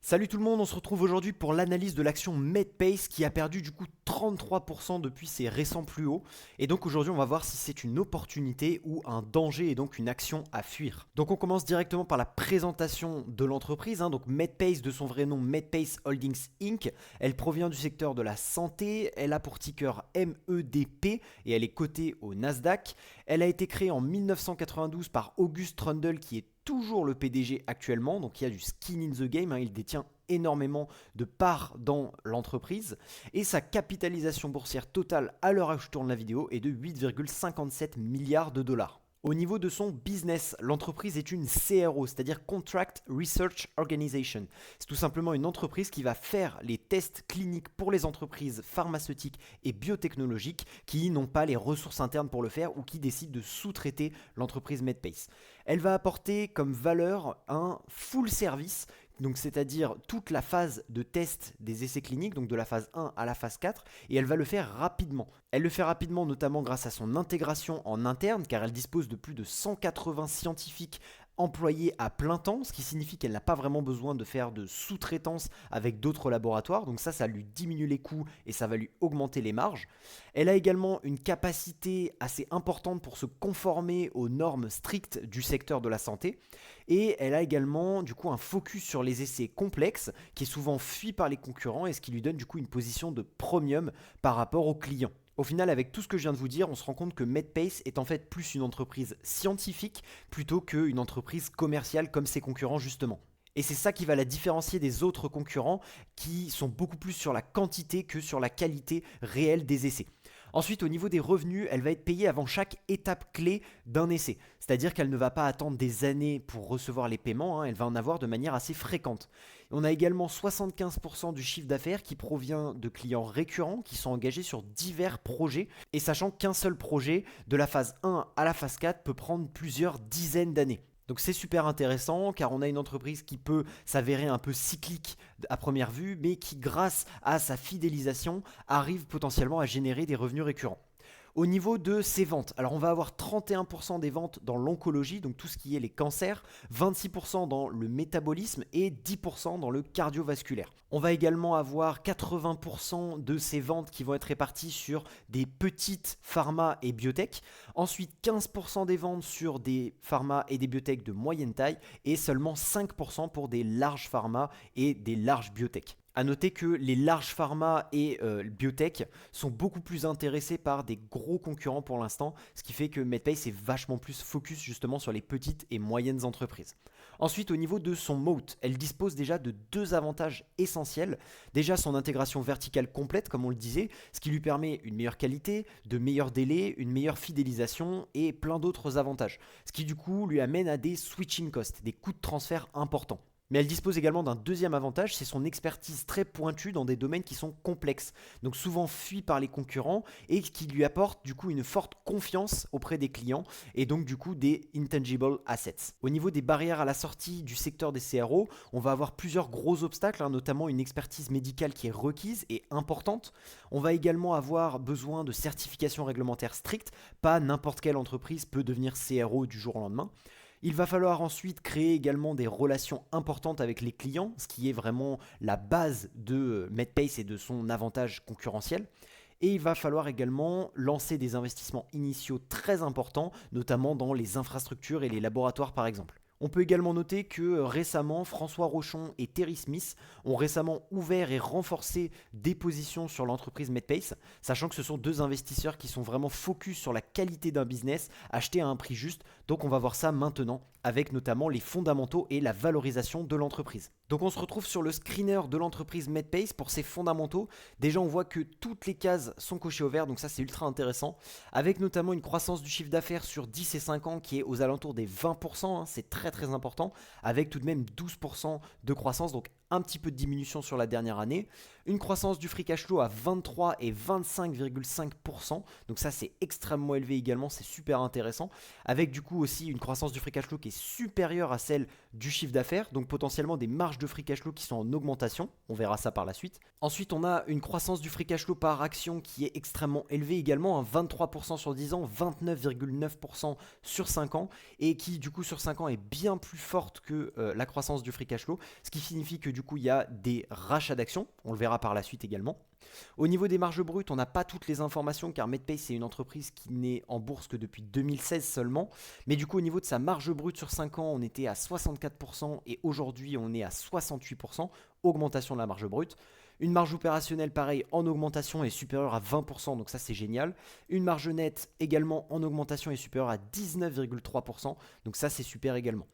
Salut tout le monde, on se retrouve aujourd'hui pour l'analyse de l'action Medpace qui a perdu du coup 33% depuis ses récents plus hauts. Et donc aujourd'hui on va voir si c'est une opportunité ou un danger et donc une action à fuir. Donc on commence directement par la présentation de l'entreprise. Donc Medpace, de son vrai nom Medpace Holdings Inc. Elle provient du secteur de la santé, elle a pour ticker MEDP et elle est cotée au Nasdaq. Elle a été créée en 1992 par August Trundle qui est toujours le PDG actuellement, donc il y a du skin in the game, il détient énormément de parts dans l'entreprise et sa capitalisation boursière totale à l'heure où je tourne la vidéo est de 8,57 milliards de dollars. Au niveau de son business, l'entreprise est une CRO, c'est-à-dire Contract Research Organization. C'est tout simplement une entreprise qui va faire les tests cliniques pour les entreprises pharmaceutiques et biotechnologiques qui n'ont pas les ressources internes pour le faire ou qui décident de sous-traiter l'entreprise Medpace. Elle va apporter comme valeur un full service, donc c'est-à-dire toute la phase de test des essais cliniques, donc de la phase 1 à la phase 4, et elle va le faire rapidement. Elle le fait rapidement notamment grâce à son intégration en interne, car elle dispose de plus de 180 scientifiques employés à plein temps, ce qui signifie qu'elle n'a pas vraiment besoin de faire de sous-traitance avec d'autres laboratoires, donc ça lui diminue les coûts et ça va lui augmenter les marges. Elle a également une capacité assez importante pour se conformer aux normes strictes du secteur de la santé, et elle a également du coup un focus sur les essais complexes qui est souvent fui par les concurrents et ce qui lui donne du coup une position de premium par rapport aux clients. Au final, avec tout ce que je viens de vous dire, on se rend compte que Medpace est en fait plus une entreprise scientifique plutôt qu'une entreprise commerciale comme ses concurrents justement. Et c'est ça qui va la différencier des autres concurrents qui sont beaucoup plus sur la quantité que sur la qualité réelle des essais. Ensuite, au niveau des revenus, elle va être payée avant chaque étape clé d'un essai. C'est-à-dire qu'elle ne va pas attendre des années pour recevoir les paiements, elle va en avoir de manière assez fréquente. On a également 75% du chiffre d'affaires qui provient de clients récurrents qui sont engagés sur divers projets. Et sachant qu'un seul projet, de la phase 1 à la phase 4, peut prendre plusieurs dizaines d'années. Donc c'est super intéressant car on a une entreprise qui peut s'avérer un peu cyclique à première vue, mais qui grâce à sa fidélisation arrive potentiellement à générer des revenus récurrents. Au niveau de ses ventes, alors on va avoir 31% des ventes dans l'oncologie, donc tout ce qui est les cancers, 26% dans le métabolisme et 10% dans le cardiovasculaire. On va également avoir 80% de ces ventes qui vont être réparties sur des petites pharma et biotech, ensuite 15% des ventes sur des pharma et des biotech de moyenne taille et seulement 5% pour des larges pharma et des larges biotech. A noter que les larges pharma et biotech sont beaucoup plus intéressés par des gros concurrents pour l'instant, ce qui fait que Medpace est vachement plus focus justement sur les petites et moyennes entreprises. Ensuite, au niveau de son moat, elle dispose déjà de deux avantages essentiels. Déjà son intégration verticale complète, comme on le disait, ce qui lui permet une meilleure qualité, de meilleurs délais, une meilleure fidélisation et plein d'autres avantages. Ce qui du coup lui amène à des switching costs, des coûts de transfert importants. Mais elle dispose également d'un deuxième avantage, c'est son expertise très pointue dans des domaines qui sont complexes, donc souvent fuis par les concurrents et qui lui apporte du coup une forte confiance auprès des clients et donc du coup des intangible assets. Au niveau des barrières à la sortie du secteur des CRO, on va avoir plusieurs gros obstacles, notamment une expertise médicale qui est requise et importante. On va également avoir besoin de certifications réglementaires strictes, pas n'importe quelle entreprise peut devenir CRO du jour au lendemain. Il va falloir ensuite créer également des relations importantes avec les clients, ce qui est vraiment la base de Medpace et de son avantage concurrentiel. Et il va falloir également lancer des investissements initiaux très importants, notamment dans les infrastructures et les laboratoires par exemple. On peut également noter que récemment, François Rochon et Terry Smith ont récemment ouvert et renforcé des positions sur l'entreprise Medpace, sachant que ce sont deux investisseurs qui sont vraiment focus sur la qualité d'un business, acheté à un prix juste. Donc on va voir ça maintenant, avec notamment les fondamentaux et la valorisation de l'entreprise. Donc on se retrouve sur le screener de l'entreprise Medpace pour ses fondamentaux. Déjà on voit que toutes les cases sont cochées au vert, donc ça c'est ultra intéressant, avec notamment une croissance du chiffre d'affaires sur 10 et 5 ans qui est aux alentours des 20%, c'est très important, avec tout de même 12% de croissance, donc un petit peu de diminution sur la dernière année. Une croissance du free cash flow à 23 et 25,5%, donc ça c'est extrêmement élevé également, c'est super intéressant, avec du coup aussi une croissance du free cash flow qui qui est supérieure à celle du chiffre d'affaires, donc potentiellement des marges de free cash flow qui sont en augmentation, on verra ça par la suite. Ensuite, on a une croissance du free cash flow par action qui est extrêmement élevée également, 23% sur 10 ans, 29,9% sur 5 ans, et qui du coup sur 5 ans est bien plus forte que la croissance du free cash flow, ce qui signifie que du coup il y a des rachats d'actions, on le verra par la suite également. Au niveau des marges brutes, on n'a pas toutes les informations car Medpace c'est une entreprise qui n'est en bourse que depuis 2016 seulement. Mais du coup au niveau de sa marge brute sur 5 ans, on était à 64% et aujourd'hui on est à 68%, augmentation de la marge brute. Une marge opérationnelle pareil en augmentation est supérieure à 20%, donc ça c'est génial. Une marge nette également en augmentation est supérieure à 19,3%, donc ça c'est super également.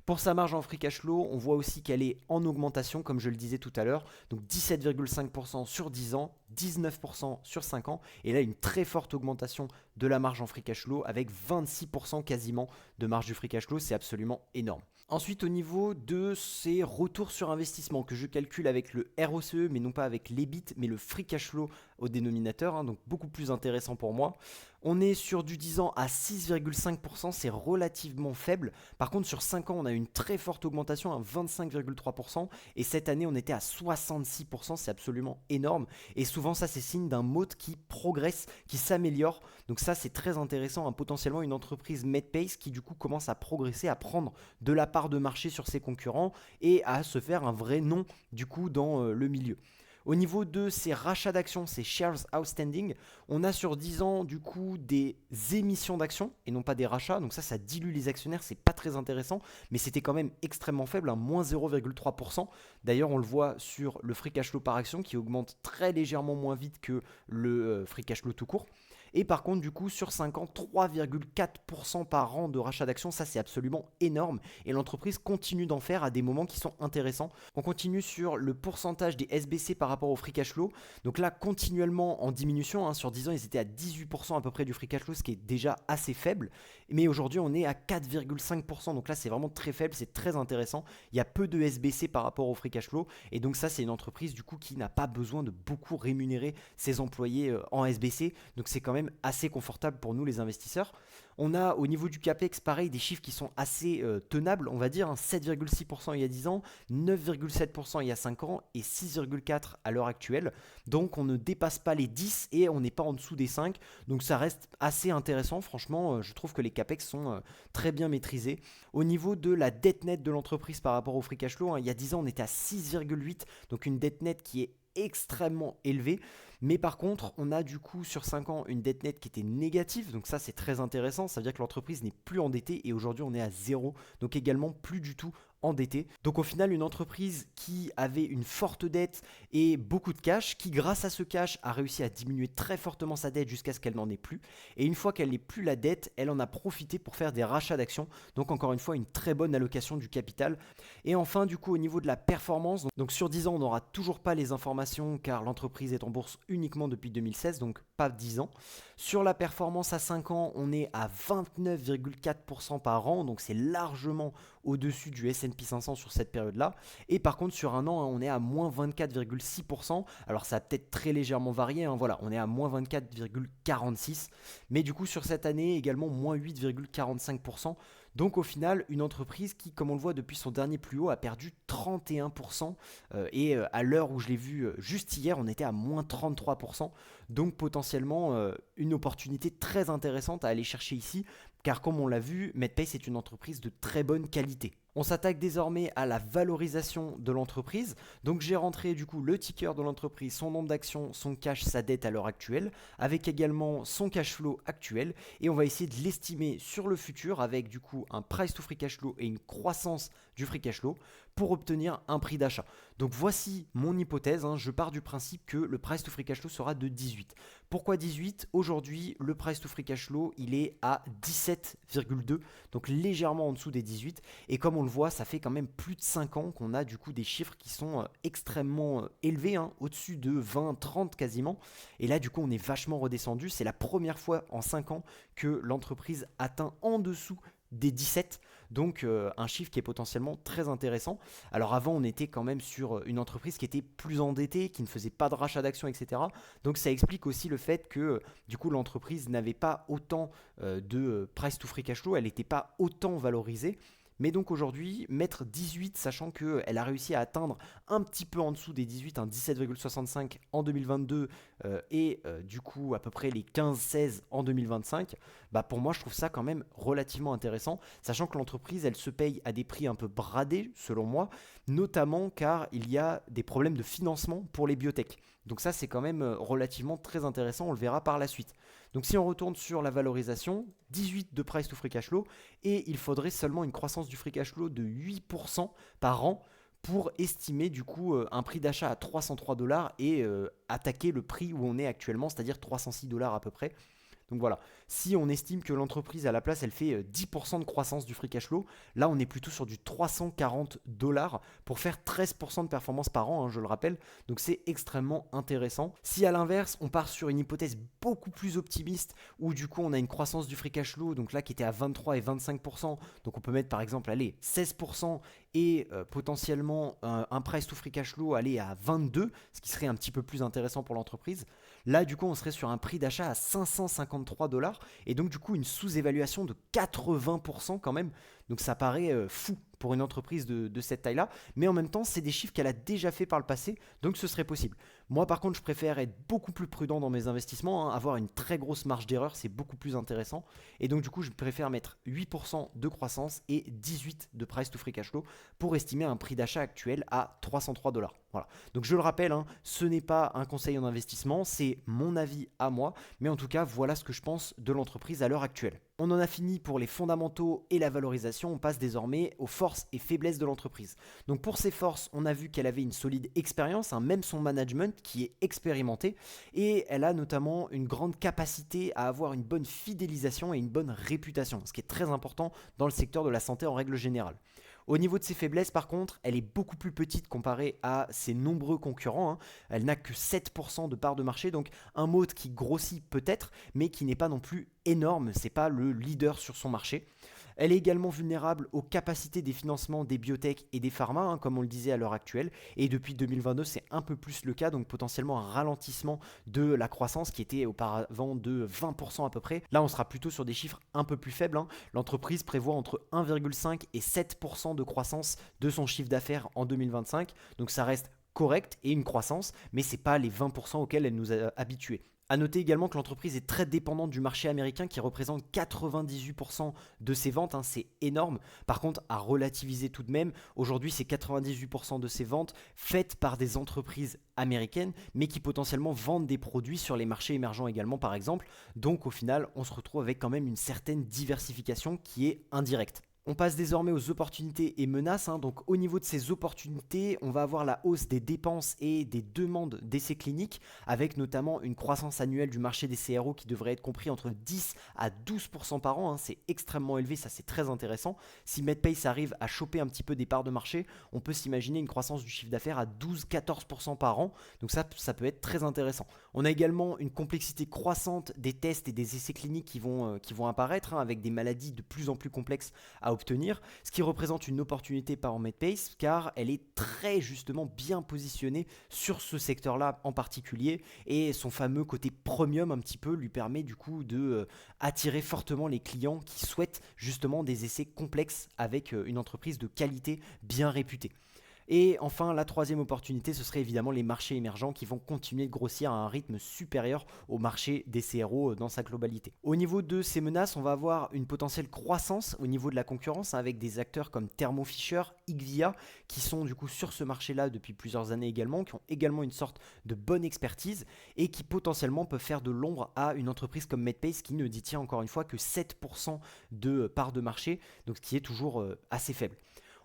Pour sa marge en free cash flow, on voit aussi qu'elle est en augmentation, comme je le disais tout à l'heure. Donc 17,5% sur 10 ans, 19% sur 5 ans. Et là, une très forte augmentation de la marge en free cash flow avec 26% quasiment de marge du free cash flow. C'est absolument énorme. Ensuite, au niveau de ses retours sur investissement, que je calcule avec le ROCE, mais non pas avec l'EBIT, mais le free cash flow au dénominateur, donc beaucoup plus intéressant pour moi. On est sur du 10 ans à 6,5%, c'est relativement faible. Par contre, sur 5 ans, on a une très forte augmentation à 25,3%. Et cette année, on était à 66%, c'est absolument énorme. Et souvent, ça, c'est signe d'un moat qui progresse, qui s'améliore. Donc ça, c'est très intéressant. Potentiellement, une entreprise Medpace qui, du coup, commence à progresser, à prendre de la part de marché sur ses concurrents et à se faire un vrai nom, du coup, dans le milieu. Au niveau de ces rachats d'actions, ces shares outstanding, on a sur 10 ans du coup des émissions d'actions et non pas des rachats. Donc ça dilue les actionnaires, c'est pas très intéressant, mais c'était quand même extrêmement faible, moins 0,3%. D'ailleurs, on le voit sur le free cash flow par action qui augmente très légèrement moins vite que le free cash flow tout court. Et par contre, du coup, sur 5 ans, 3,4% par an de rachat d'actions, ça c'est absolument énorme. Et l'entreprise continue d'en faire à des moments qui sont intéressants. On continue sur le pourcentage des SBC par rapport au free cash flow. Donc là, continuellement en diminution. Sur 10 ans, ils étaient à 18% à peu près du free cash flow, ce qui est déjà assez faible. Mais aujourd'hui, on est à 4,5%. Donc là, c'est vraiment très faible, c'est très intéressant. Il y a peu de SBC par rapport au free cash flow. Et donc ça, c'est une entreprise du coup qui n'a pas besoin de beaucoup rémunérer ses employés en SBC. Donc c'est quand même assez confortable pour nous les investisseurs. On a au niveau du CAPEX pareil des chiffres qui sont assez tenables, on va dire 7,6% il y a 10 ans, 9,7% il y a 5 ans et 6,4% à l'heure actuelle. Donc on ne dépasse pas les 10 et on n'est pas en dessous des 5. Donc ça reste assez intéressant. Franchement, je trouve que les CAPEX sont très bien maîtrisés. Au niveau de la dette nette de l'entreprise par rapport au free cash flow, il y a 10 ans on était à 6,8, donc une dette nette qui est extrêmement élevée. Mais par contre, on a du coup sur 5 ans une dette nette qui était négative. Donc ça, c'est très intéressant. Ça veut dire que l'entreprise n'est plus endettée et aujourd'hui, on est à zéro. Donc également plus du tout endetté. Donc au final, une entreprise qui avait une forte dette et beaucoup de cash, qui grâce à ce cash a réussi à diminuer très fortement sa dette jusqu'à ce qu'elle n'en ait plus. Et une fois qu'elle n'ait plus la dette, elle en a profité pour faire des rachats d'actions. Donc encore une fois, une très bonne allocation du capital. Et enfin, du coup, au niveau de la performance, donc sur 10 ans, on n'aura toujours pas les informations car l'entreprise est en bourse uniquement depuis 2016, donc pas 10 ans. Sur la performance à 5 ans, on est à 29,4% par an, donc c'est largement au-dessus du S&P 500 sur cette période-là. Et par contre, sur un an, on est à moins 24,6%. Alors ça a peut-être très légèrement varié, voilà, on est à moins 24,46%. Mais du coup, sur cette année, également moins 8,45%. Donc au final, une entreprise qui, comme on le voit depuis son dernier plus haut, a perdu 31%. Et à l'heure où je l'ai vu juste hier, on était à moins 33%. Donc potentiellement une opportunité très intéressante à aller chercher ici. Car comme on l'a vu, Medpace est une entreprise de très bonne qualité. On s'attaque désormais à la valorisation de l'entreprise. Donc j'ai rentré du coup le ticker de l'entreprise, son nombre d'actions, son cash, sa dette à l'heure actuelle, avec également son cash flow actuel. Et on va essayer de l'estimer sur le futur avec du coup un price to free cash flow et une croissance du free cash flow pour obtenir un prix d'achat. Donc voici mon hypothèse, je pars du principe que le price to free cash flow sera de 18. Pourquoi 18 ? Aujourd'hui, le price to free cash flow, il est à 17,2, donc légèrement en dessous des 18. Et comme on le voit, ça fait quand même plus de 5 ans qu'on a du coup des chiffres qui sont extrêmement élevés, au-dessus de 20, 30 quasiment. Et là, du coup, on est vachement redescendu. C'est la première fois en 5 ans que l'entreprise atteint en dessous des 17, donc un chiffre qui est potentiellement très intéressant. Alors avant, on était quand même sur une entreprise qui était plus endettée, qui ne faisait pas de rachat d'actions, etc. Donc ça explique aussi le fait que du coup l'entreprise n'avait pas autant de price to free cash flow, elle n'était pas autant valorisée. Mais donc aujourd'hui, mettre 18, sachant qu'elle a réussi à atteindre un petit peu en dessous des 18, un 17,65 en 2022 du coup à peu près les 15-16 en 2025, bah pour moi je trouve ça quand même relativement intéressant, sachant que l'entreprise elle se paye à des prix un peu bradés selon moi, notamment car il y a des problèmes de financement pour les biotech. Donc ça c'est quand même relativement très intéressant, on le verra par la suite. Donc si on retourne sur la valorisation, 18 de price to free cash flow, et il faudrait seulement une croissance du free cash flow de 8% par an pour estimer du coup un prix d'achat à 303 dollars et attaquer le prix où on est actuellement, c'est-à-dire 306 dollars à peu près. Donc voilà, si on estime que l'entreprise à la place elle fait 10% de croissance du free cash flow, là on est plutôt sur du 340 dollars pour faire 13% de performance par an, hein, je le rappelle. Donc c'est extrêmement intéressant. Si à l'inverse on part sur une hypothèse beaucoup plus optimiste où du coup on a une croissance du free cash flow, donc là qui était à 23 et 25%, donc on peut mettre par exemple allez 16% et potentiellement un price to free cash flow aller à 22, ce qui serait un petit peu plus intéressant pour l'entreprise. Là, du coup, on serait sur un prix d'achat à 553 dollars et donc du coup une sous-évaluation de 80% quand même. Donc ça paraît fou pour une entreprise de cette taille-là, mais en même temps, c'est des chiffres qu'elle a déjà fait par le passé, donc ce serait possible. Moi, par contre, je préfère être beaucoup plus prudent dans mes investissements, hein, avoir une très grosse marge d'erreur, c'est beaucoup plus intéressant. Et donc, du coup, je préfère mettre 8% de croissance et 18 de price to free cash flow pour estimer un prix d'achat actuel à 303 dollars. Voilà. Donc, je le rappelle, hein, ce n'est pas un conseil en investissement, c'est mon avis à moi, mais en tout cas, voilà ce que je pense de l'entreprise à l'heure actuelle. On en a fini pour les fondamentaux et la valorisation, on passe désormais aux forces et faiblesses de l'entreprise. Donc pour ses forces, on a vu qu'elle avait une solide expérience, hein, même son management qui est expérimenté, et elle a notamment une grande capacité à avoir une bonne fidélisation et une bonne réputation, ce qui est très important dans le secteur de la santé en règle générale. Au niveau de ses faiblesses, par contre, elle est beaucoup plus petite comparée à ses nombreux concurrents, hein. Elle n'a que 7% de part de marché, donc un mode qui grossit peut-être, mais qui n'est pas non plus énorme. C'est pas le leader sur son marché. Elle est également vulnérable aux capacités des financements des biotech et des pharma, hein, comme on le disait à l'heure actuelle. Et depuis 2022, c'est un peu plus le cas, donc potentiellement un ralentissement de la croissance qui était auparavant de 20% à peu près. Là, on sera plutôt sur des chiffres un peu plus faibles, hein. L'entreprise prévoit entre 1,5 et 7% de croissance de son chiffre d'affaires en 2025. Donc ça reste correct et une croissance, mais ce n'est pas les 20% auxquels elle nous a habitués. A noter également que l'entreprise est très dépendante du marché américain qui représente 98% de ses ventes, hein, c'est énorme. Par contre, à relativiser tout de même, aujourd'hui c'est 98% de ses ventes faites par des entreprises américaines, mais qui potentiellement vendent des produits sur les marchés émergents également par exemple. Donc au final, on se retrouve avec quand même une certaine diversification qui est indirecte. On passe désormais aux opportunités et menaces, hein. Donc au niveau de ces opportunités, on va avoir la hausse des dépenses et des demandes d'essais cliniques, avec notamment une croissance annuelle du marché des CRO qui devrait être compris entre 10 à 12% par an, hein. C'est extrêmement élevé, ça c'est très intéressant. Si MedPace arrive à choper un petit peu des parts de marché, on peut s'imaginer une croissance du chiffre d'affaires à 12-14% par an, donc ça peut être très intéressant. On a également une complexité croissante des tests et des essais cliniques qui vont apparaître, hein, avec des maladies de plus en plus complexes à obtenir, ce qui représente une opportunité par MedPace car elle est très justement bien positionnée sur ce secteur-là en particulier et son fameux côté premium un petit peu lui permet du coup de attirer fortement les clients qui souhaitent justement des essais complexes avec une entreprise de qualité bien réputée. Et enfin, la troisième opportunité, ce serait évidemment les marchés émergents qui vont continuer de grossir à un rythme supérieur au marché des CRO dans sa globalité. Au niveau de ces menaces, on va avoir une potentielle croissance au niveau de la concurrence, hein, avec des acteurs comme Thermo Fisher, Igvia, qui sont du coup sur ce marché-là depuis plusieurs années également, qui ont également une sorte de bonne expertise et qui potentiellement peuvent faire de l'ombre à une entreprise comme MedPace qui ne détient encore une fois que 7% de part de marché, donc ce qui est toujours assez faible.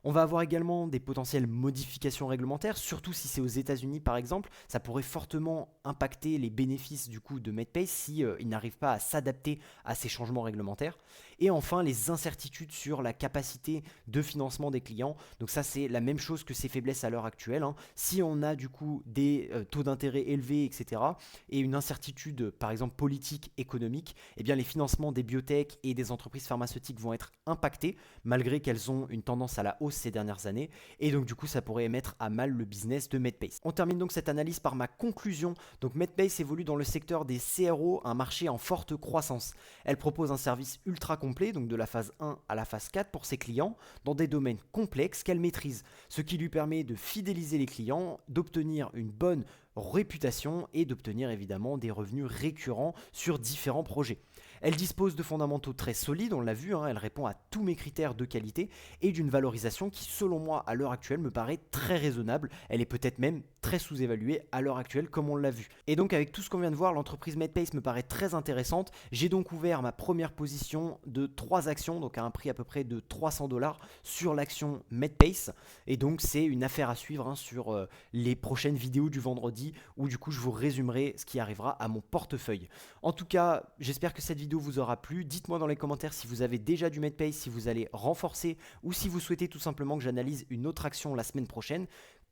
On va avoir également des potentielles modifications réglementaires, surtout si c'est aux États-Unis par exemple. Ça pourrait fortement impacter les bénéfices du coup de MedPace si ils n'arrivent pas à s'adapter à ces changements réglementaires. Et enfin, les incertitudes sur la capacité de financement des clients. Donc ça, c'est la même chose que ces faiblesses à l'heure actuelle, hein. Si on a du coup des taux d'intérêt élevés, etc., et une incertitude, par exemple politique, économique, eh bien les financements des biotech et des entreprises pharmaceutiques vont être impactés, malgré qu'elles ont une tendance à la hausse hausse ces dernières années, et donc du coup ça pourrait mettre à mal le business de Medpace. On termine donc cette analyse par ma conclusion. Donc Medpace évolue dans le secteur des CRO, un marché en forte croissance. Elle propose un service ultra complet, donc de la phase 1 à la phase 4 pour ses clients, dans des domaines complexes qu'elle maîtrise, ce qui lui permet de fidéliser les clients, d'obtenir une bonne réputation et d'obtenir évidemment des revenus récurrents sur différents projets. Elle dispose de fondamentaux très solides, on l'a vu, elle répond à tous mes critères de qualité et d'une valorisation qui selon moi à l'heure actuelle me paraît très raisonnable. Elle est peut-être même très sous-évaluée à l'heure actuelle comme on l'a vu. Et donc avec tout ce qu'on vient de voir, l'entreprise Medpace me paraît très intéressante. J'ai donc ouvert ma première position de 3 actions, donc à un prix à peu près de 300$ sur l'action Medpace. Et donc c'est une affaire à suivre sur les prochaines vidéos du vendredi où du coup je vous résumerai ce qui arrivera à mon portefeuille. En tout cas, j'espère que cette vidéo vous aura plu. Dites-moi dans les commentaires si vous avez déjà du Medpace, si vous allez renforcer ou si vous souhaitez tout simplement que j'analyse une autre action la semaine prochaine.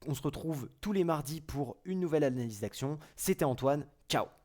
On se retrouve tous les mardis pour une nouvelle analyse d'action. C'était Antoine, ciao!